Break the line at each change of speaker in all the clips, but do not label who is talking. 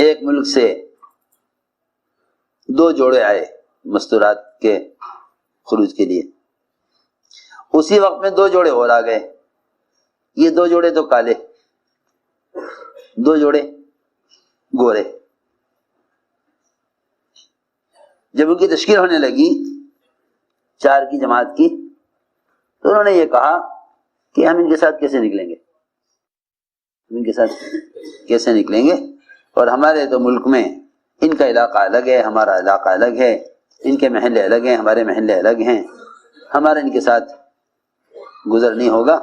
ایک ملک سے 2 جوڑے آئے مستورات کے خروج کے لیے، اسی وقت میں 2 جوڑے اور آ گئے، یہ 2 جوڑے تو کالے، 2 جوڑے گورے۔ جب ان کی تشکیل ہونے لگی 4 کی جماعت کی، تو انہوں نے یہ کہا کہ ہم ان کے ساتھ کیسے نکلیں گے، ان کے ساتھ کیسے نکلیں گے، اور ہمارے تو ملک میں ان کا علاقہ الگ ہے، ہمارا علاقہ الگ ہے، ان کے محلے الگ ہیں، ہمارے محلے الگ ہیں، ہمارا ان کے ساتھ گزر نہیں ہوگا۔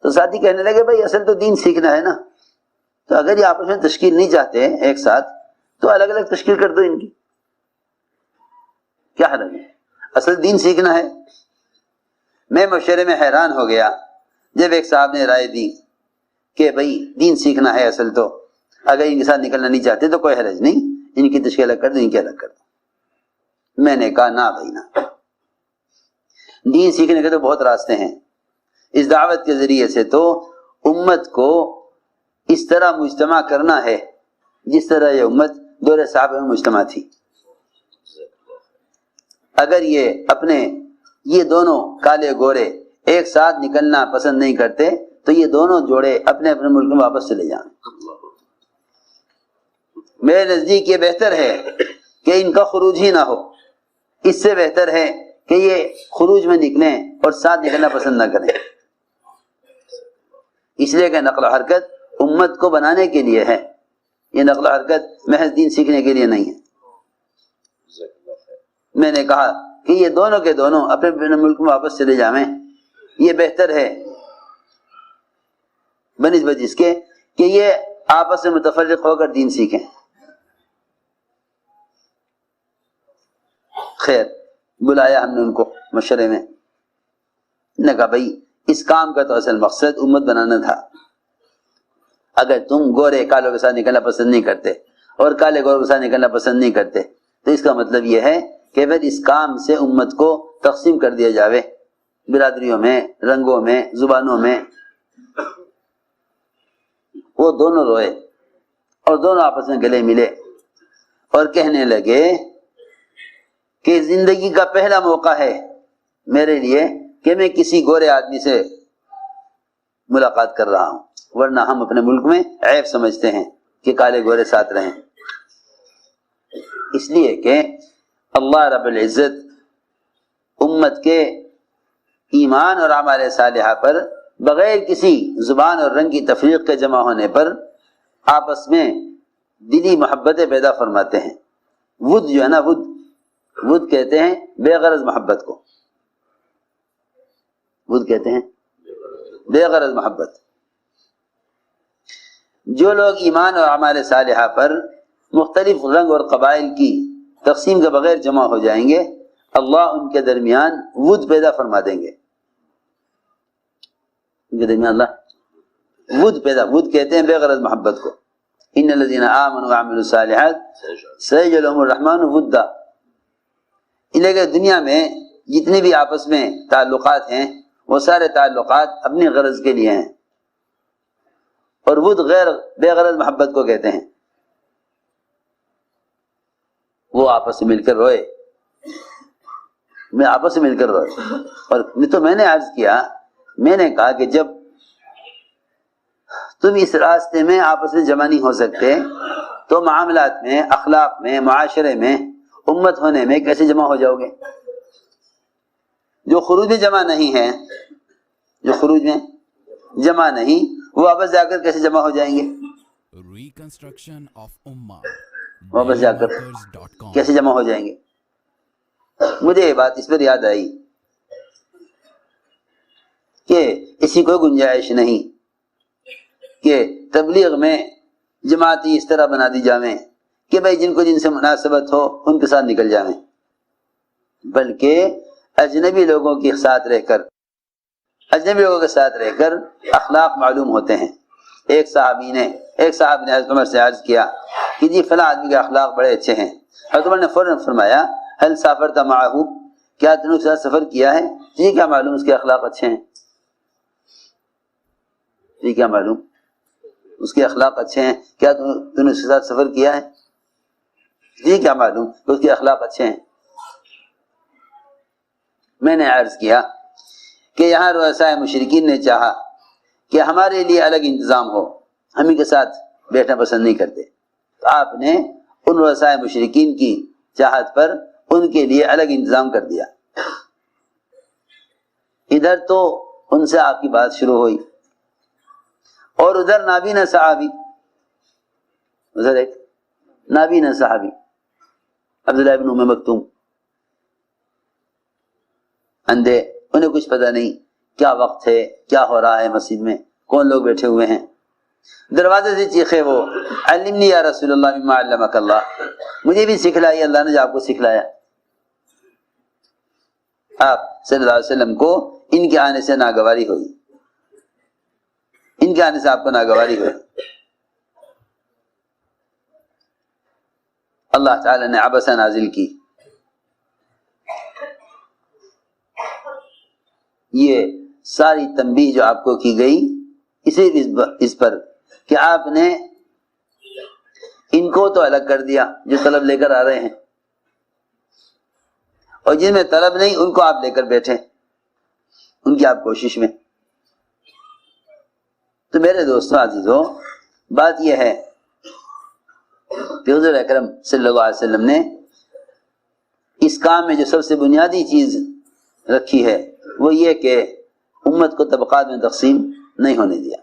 تو ساتھی کہنے لگے بھائی اصل تو دین سیکھنا ہے نا، تو اگر یہ آپس میں تشکیل نہیں چاہتے ایک ساتھ تو الگ الگ تشکیل کر دو ان کی، کیا حرج ہے، اصل دین سیکھنا ہے۔ میں مشورے میں حیران ہو گیا جب ایک صاحب نے رائے دی کہ بھائی دین سیکھنا ہے اصل تو، اگر ان کے ساتھ نکلنا نہیں چاہتے تو کوئی حرج نہیں، ان کی تشکیل الگ کر دو، ان کی الگ کر دو۔ میں نے کہا نہ بھائی نہ، دین سیکھنے کے تو بہت راستے ہیں، اس دعوت کے ذریعے سے تو امت کو اس طرح مجتمع کرنا ہے جس طرح یہ امت دور صحابہ میں مجتمع تھی۔ اگر یہ اپنے یہ دونوں کالے گورے ایک ساتھ نکلنا پسند نہیں کرتے تو یہ دونوں جوڑے اپنے اپنے ملک میں واپس چلے جائیں۔ میرے نزدیک یہ بہتر ہے کہ ان کا خروج ہی نہ ہو، اس سے بہتر ہے کہ یہ خروج میں نکلیں اور ساتھ نکلنا پسند نہ کریں، اس لیے کہ نقل و حرکت امت کو بنانے کے لیے ہے، یہ نقل و حرکت محض دین سیکھنے کے لیے نہیں ہے۔ میں نے کہا کہ یہ دونوں کے دونوں اپنے اپنے ملک میں واپس چلے جائیں، یہ بہتر ہے بنسبت اس کے کہ یہ آپس میں متفرق ہو کر دین سیکھیں۔ خیر بلایا ہم نے ان کو مشورے میں، نے کہا بھائی اس کام کا تو اصل مقصد امت بنانا تھا، اگر تم گورے کالوں کے ساتھ نکلنا پسند نہیں کرتے اور کالے گوروں کے ساتھ نکلنا پسند نہیں کرتے تو اس کا مطلب یہ ہے کہ پھر اس کام سے امت کو تقسیم کر دیا جاوے، برادریوں میں، رنگوں میں، زبانوں میں۔ وہ دونوں روئے اور دونوں آپس میں گلے ملے اور کہنے لگے کہ زندگی کا پہلا موقع ہے میرے لیے کہ میں کسی گورے آدمی سے ملاقات کر رہا ہوں، ورنہ ہم اپنے ملک میں عیب سمجھتے ہیں کہ کالے گورے ساتھ رہیں، اس لیے کہ اللہ رب العزت امت کے ایمان اور اعمال صالحہ پر بغیر کسی زبان اور رنگ کی تفریق کے جمع ہونے پر آپس میں دلی محبتیں پیدا فرماتے ہیں۔ ود جو ہے نا، ود کہتے ہیں بے غرض محبت کو، ود کہتے ہیں بے غرض محبت۔ جو لوگ ایمان اور اعمال صالحہ پر مختلف رنگ اور قبائل کی تقسیم کے بغیر جمع ہو جائیں گے، اللہ ان کے درمیان ود پیدا فرما دیں گے، ان کے درمیان اللہ ود کہتے ہیں بے غرض محبت کو۔ ان الذين آمنوا وعملوا الصالحات سيجعل لهم الرحمن ودا۔ لیکن دنیا میں جتنے بھی آپس میں تعلقات ہیں وہ سارے تعلقات اپنی غرض کے لیے ہیں، اور ود بے غرض محبت کو کہتے ہیں۔ وہ آپس میں مل کر روئے، میں آپس میں مل کر روئے، اور تو میں نے عرض کیا، میں نے کہا کہ جب تم اس راستے میں آپس میں جمع نہیں ہو سکتے تو معاملات میں، اخلاق میں، معاشرے میں، امت ہونے میں کیسے جمع ہو جاؤ گے؟ جو خروج میں جمع نہیں ہے، جو خروج میں جمع نہیں، وہ واپس جا کر کیسے جمع ہو جائیں گے؟ واپس جا کر کیسے جمع ہو جائیں گے؟ مجھے یہ بات اس پر یاد آئی کہ اسی کوئی گنجائش نہیں کہ تبلیغ میں جماعتی اس طرح بنا دی جائیں کہ بھائی جن کو جن سے مناسبت ہو ان کے ساتھ نکل جائیں، بلکہ اجنبی لوگوں کے ساتھ رہ کر اخلاق معلوم ہوتے ہیں۔ ایک صاحب نے حضرت عمر سے عرض کیا کہ جی فلاں آدمی کے اخلاق بڑے اچھے ہیں۔ حضرت عمر نے فوراً فرمایا هل سافرت معه، کیا تم نے اس کے ساتھ سفر کیا ہے؟ جی کیا معلوم اس کے اخلاق اچھے ہیں، جی کیا معلوم اس کے اخلاق اچھے ہیں؟ کیا تم نے اس کے ساتھ سفر کیا ہے؟ جی کیا معلوم کہ اس کے اخلاق اچھے ہیں؟ میں نے عرض کیا کہ یہاں رؤسائے مشرکین نے چاہا کہ ہمارے لیے الگ انتظام ہو، ہم ان کے ساتھ بیٹھنا پسند نہیں کرتے، تو آپ نے ان رؤسائے مشرکین کی چاہت پر ان کے لیے الگ انتظام کر دیا۔ ادھر تو ان سے آپ کی بات شروع ہوئی اور ادھر نابینا صحابی، ادھر ایک نابینا صحابی عبداللہ بن ام مکتوم، اندھے، انہیں کچھ پتہ نہیں کیا وقت ہے، کیا ہو رہا ہے مسجد میں، کون لوگ بیٹھے ہوئے ہیں۔ دروازے سے چیخے وہ، علمنی یا رسول اللہ مما علمک اللہ، مجھے بھی سکھلائیے اللہ نے جو آپ کو سکھلایا۔ آپ صلی اللہ علیہ وسلم کو ان کے آنے سے ناگواری ہوئی، ان کے آنے سے آپ کو ناگواری ہوئی۔ اللہ تعالی نے عبسہ نازل کی، یہ ساری تنبیہ جو آپ کو کی گئی اسی اس پر کہ آپ نے ان کو تو الگ کر دیا جو طلب لے کر آ رہے ہیں، اور جن میں طلب نہیں ان کو آپ لے کر بیٹھے ان کی آپ کوشش میں۔ تو میرے دوستوں عزیزوں، بات یہ ہے کہ حضور اکرم صلی اللہ علیہ وسلم نے اس کام میں جو سب سے بنیادی چیز رکھی ہے وہ یہ کہ امت کو طبقات میں تقسیم نہیں ہونے دیا۔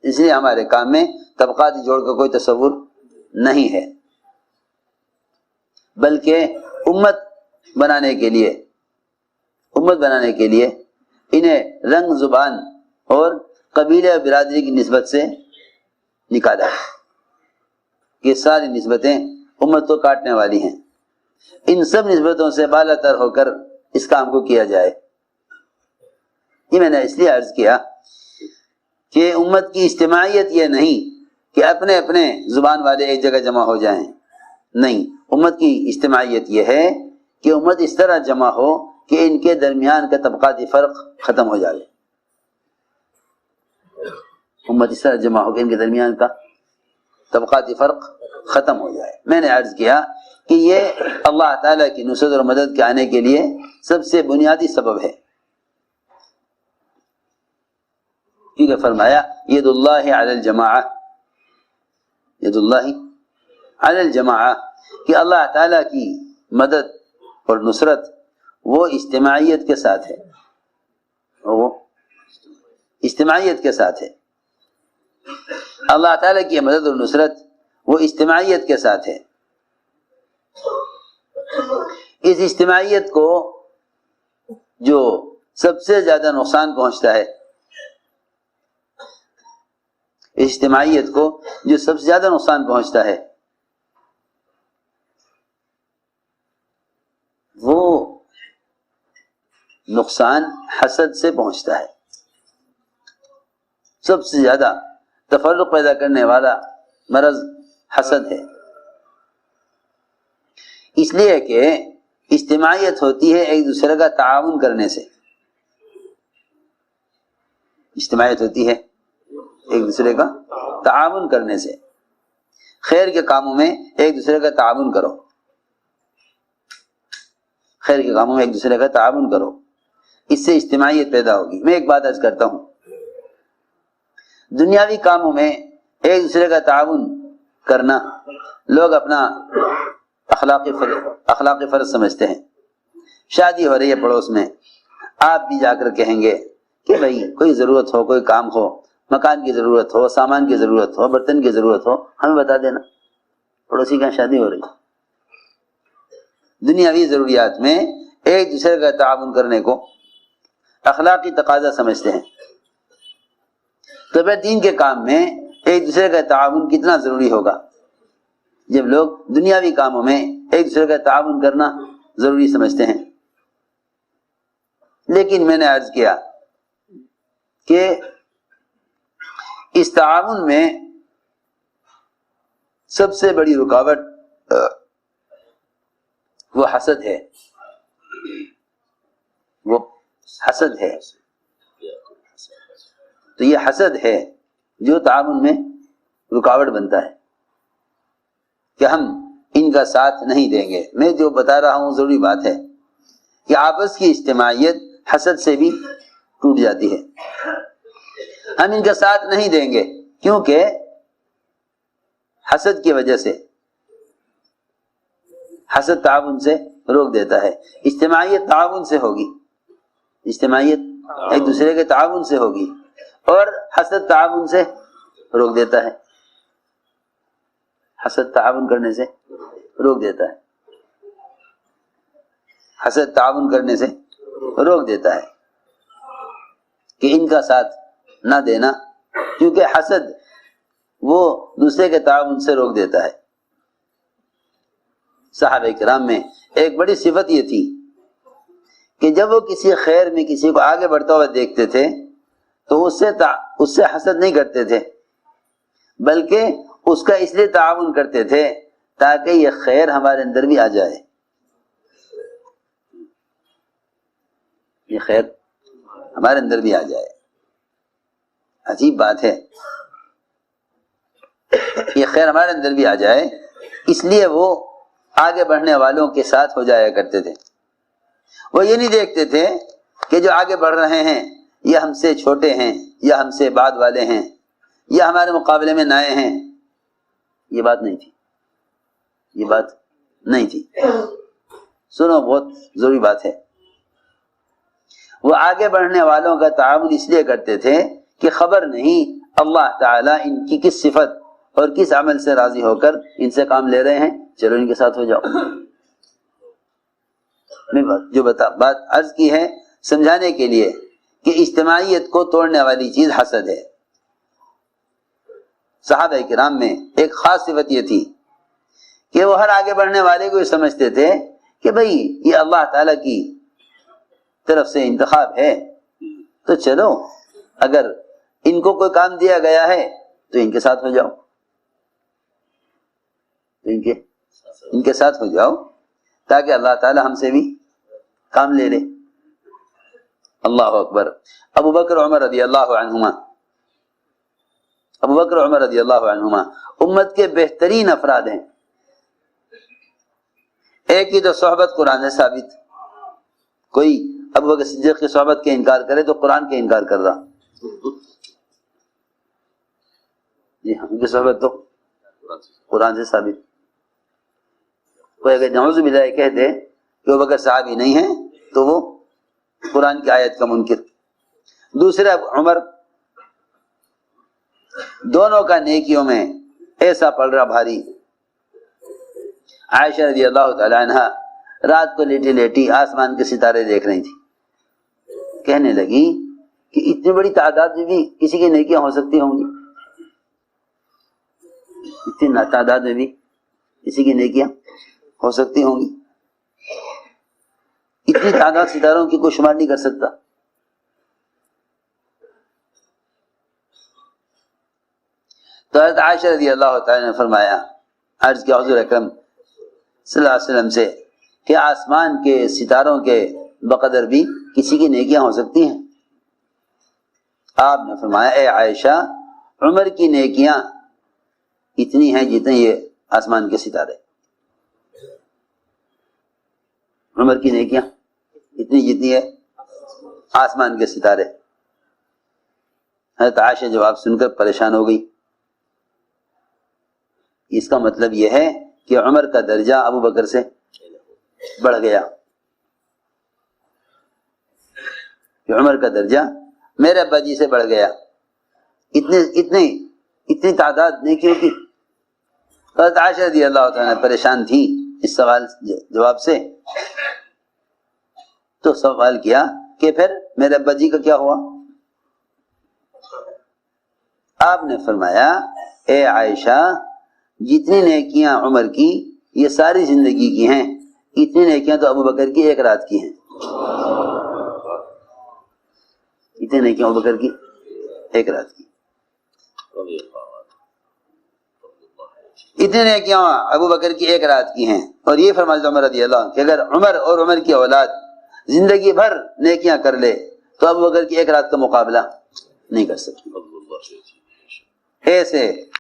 اس لیے ہمارے کام میں طبقاتی جوڑ کا کوئی تصور نہیں ہے، بلکہ امت بنانے کے لیے انہیں رنگ، زبان اور قبیلے اور برادری کی نسبت سے نکالا ہے۔ یہ ساری نسبتیں امت کو کاٹنے والی ہیں، ان سب نسبتوں سے بالا تر ہو کر اس کام کو کیا جائے۔ یہ میں نے اس لیے عرض کیا کہ امت کی اجتماعیت یہ نہیں کہ اپنے اپنے زبان والے ایک جگہ جمع ہو جائیں، نہیں، امت کی اجتماعیت یہ ہے کہ امت اس طرح جمع ہو کہ ان کے درمیان کا طبقاتی فرق ختم ہو جائے۔ امت اس طرح جمع ہو کہ ان کے درمیان کا طبقاتی فرق ختم ہو جائے۔ میں نے عرض کیا کہ یہ اللہ تعالیٰ کی نصرت اور مدد کے آنے کے لیے سب سے بنیادی سبب ہے، کیونکہ فرمایا ید اللہ علی الجماعہ، ید اللہ علی الجماعہ، کہ اللہ تعالیٰ کی مدد اور نصرت وہ اجتماعیت کے ساتھ ہے، وہ اجتماعیت کے ساتھ ہے۔ اللہ تعالیٰ کی مدد اور نصرت وہ اجتماعیت کے ساتھ ہے۔ اس اجتماعیت کو جو سب سے زیادہ نقصان پہنچتا ہے، اجتماعیت کو جو سب سے زیادہ نقصان پہنچتا ہے وہ نقصان حسد سے پہنچتا ہے۔ سب سے زیادہ تفرق پیدا کرنے والا مرض حسد ہے، اس لیے کہ اجتماعیت ہوتی ہے ایک دوسرے کا تعاون کرنے سے، اجتماعیت ہوتی ہے ایک دوسرے کا تعاون کرنے سے۔ خیر کے کاموں میں ایک دوسرے کا تعاون کرو، خیر کے کاموں میں ایک دوسرے کا تعاون کرو، اس سے اجتماعیت پیدا ہوگی۔ میں ایک بات عرض کرتا ہوں، دنیاوی کاموں میں ایک دوسرے کا تعاون کرنا لوگ اپنا اخلاقی فرض سمجھتے ہیں۔ شادی ہو رہی ہے پڑوس میں، آپ بھی جا کر کہیں گے کہ بھائی کوئی ضرورت ہو، کوئی کام ہو، مکان کی ضرورت ہو، سامان کی ضرورت ہو، برتن کی ضرورت ہو، ہمیں بتا دینا، پڑوسی کے یہاں شادی ہو رہی ہے۔ دنیاوی ضروریات میں ایک دوسرے کا تعاون کرنے کو اخلاقی تقاضا سمجھتے ہیں، تو پھر دین کے کام میں ایک دوسرے کا تعاون کتنا ضروری ہوگا جب لوگ دنیاوی کاموں میں ایک دوسرے کا تعاون کرنا ضروری سمجھتے ہیں۔ لیکن میں نے عرض کیا کہ اس تعاون میں سب سے بڑی رکاوٹ وہ حسد ہے، وہ حسد ہے۔ تو یہ حسد ہے جو تعاون میں رکاوٹ بنتا ہے کہ ہم ان کا ساتھ نہیں دیں گے. میں جو بتا رہا ہوں ضروری بات ہے کہ آپس کی اجتماعیت حسد سے بھی ٹوٹ جاتی ہے. ہم ان کا ساتھ نہیں دیں گے کیونکہ حسد کی وجہ سے حسد تعاون سے روک دیتا ہے. اجتماعیت تعاون سے ہوگی, اجتماعیت ایک دوسرے کے تعاون سے ہوگی, اور حسد تعاون سے روک دیتا ہے. حسد تعاون کرنے سے روک دیتا ہے, حسد تعاون کرنے سے روک دیتا ہے کہ ان کا ساتھ نہ دینا, کیونکہ حسد وہ دوسرے کے تعاون سے روک دیتا ہے. صحابہ کرام میں ایک بڑی صفت یہ تھی کہ جب وہ کسی خیر میں کسی کو آگے بڑھتا ہوا دیکھتے تھے تو اس سے حسد نہیں کرتے تھے, بلکہ اس کا اس لیے تعاون کرتے تھے تاکہ یہ خیر ہمارے اندر بھی آ جائے, یہ خیر ہمارے اندر بھی آ جائے. عجیب بات ہے, یہ خیر ہمارے اندر بھی آ جائے, اس لیے وہ آگے بڑھنے والوں کے ساتھ ہو جایا کرتے تھے. وہ یہ نہیں دیکھتے تھے کہ جو آگے بڑھ رہے ہیں یہ ہم سے چھوٹے ہیں یا ہم سے بعد والے ہیں یا ہمارے مقابلے میں نئے ہیں. یہ بات نہیں تھی, یہ بات نہیں تھی. سنو, بہت ضروری بات ہے. وہ آگے بڑھنے والوں کا تعاون اس لیے کرتے تھے کہ خبر نہیں اللہ تعالیٰ ان کی کس صفت اور کس عمل سے راضی ہو کر ان سے کام لے رہے ہیں, چلو ان کے ساتھ ہو جاؤ. میں جو بات عرض کی ہے سمجھانے کے لیے کہ اجتماعیت کو توڑنے والی چیز حسد ہے. صحابہ کرام میں ایک خاص صفت یہ تھی کہ وہ ہر آگے بڑھنے والے کو یہ سمجھتے تھے کہ بھئی یہ اللہ تعالیٰ کی طرف سے انتخاب ہے, تو چلو اگر ان کو کوئی کام دیا گیا ہے تو ان کے ساتھ ہو جاؤ, تو ان کے ساتھ ہو جاؤ تاکہ اللہ تعالیٰ ہم سے بھی کام لے لے. اللہ اکبر. ابو بکر عمر رضی اللہ عنہما, ابو بکر عمر رضی اللہ عنہما امت کے بہترین افراد ہیں. ایک کی تو صحبت قرآن سے ثابت, کوئی ابو بکر صدیق کی صحبت کے انکار کرے تو قرآن کے انکار کر رہا. جی ہاں, ان کی صحبت تو قرآن سے ثابت. کوئی اگر نعوذ باللہ کہہ دے کہ ابو بکر صحابی نہیں ہے تو وہ قرآن کی آیت کا منکر. دوسرا عمر, دونوں کا نیکیوں میں ایسا پڑ رہا بھاری. عائشہ رضی اللہ تعالی عنہا رات کو لیٹی لیٹی آسمان کے ستارے دیکھ رہی تھی, کہنے لگی کہ اتنی بڑی تعداد میں بھی کسی کی نیکیاں ہو سکتی ہوں گی, اتنی تعداد میں بھی کسی کی نیکیاں ہو سکتی ہوں گی. اتنی تعداد ستاروں کی کوئی شمار نہیں کر سکتا. تو حضرت عائشہ رضی اللہ تعالی نے فرمایا, عرض کیا حضور اکرم صلی اللہ علیہ وسلم سے کہ آسمان کے ستاروں کے بقدر بھی کسی کی نیکیاں ہو سکتی ہیں. آپ نے فرمایا اے عائشہ, عمر کی نیکیاں اتنی ہیں جتنے یہ آسمان کے ستارے. عمر کی نیکیاں اتنی جتنی ہے آسمان کے ستارے. حضرت عائشہ جواب سن کر پریشان ہو گئی. اس کا مطلب یہ ہے کہ عمر کا درجہ ابو بکر سے بڑھ گیا, کہ عمر کا درجہ میرے ابا جی سے بڑھ گیا. اتنی تعداد نیکیوں کی. حضرت عائشہ رضی اللہ تعالیٰ پریشان تھی اس سوال جواب سے, تو سوال کیا کہ پھر میرے ابا جی کا کیا ہوا؟ آپ نے فرمایا اے عائشہ, جتنی نیکیاں عمر کی یہ ساری زندگی کی ہیں, اتنی نیکیاں تو ابو بکر کی ایک رات کی ہیں. اتنی نیکیاں ابو بکر کی ایک رات کی. اتنے نیکیاں ابو بکر کی ایک رات کی ہیں. اور یہ فرمایا عمر رضی اللہ عنہ کہ اگر عمر اور عمر کی اولاد زندگی بھر نیکیاں کر لے تو ابو بکر کی ایک رات کا مقابلہ نہیں کر سکتی. ہے سے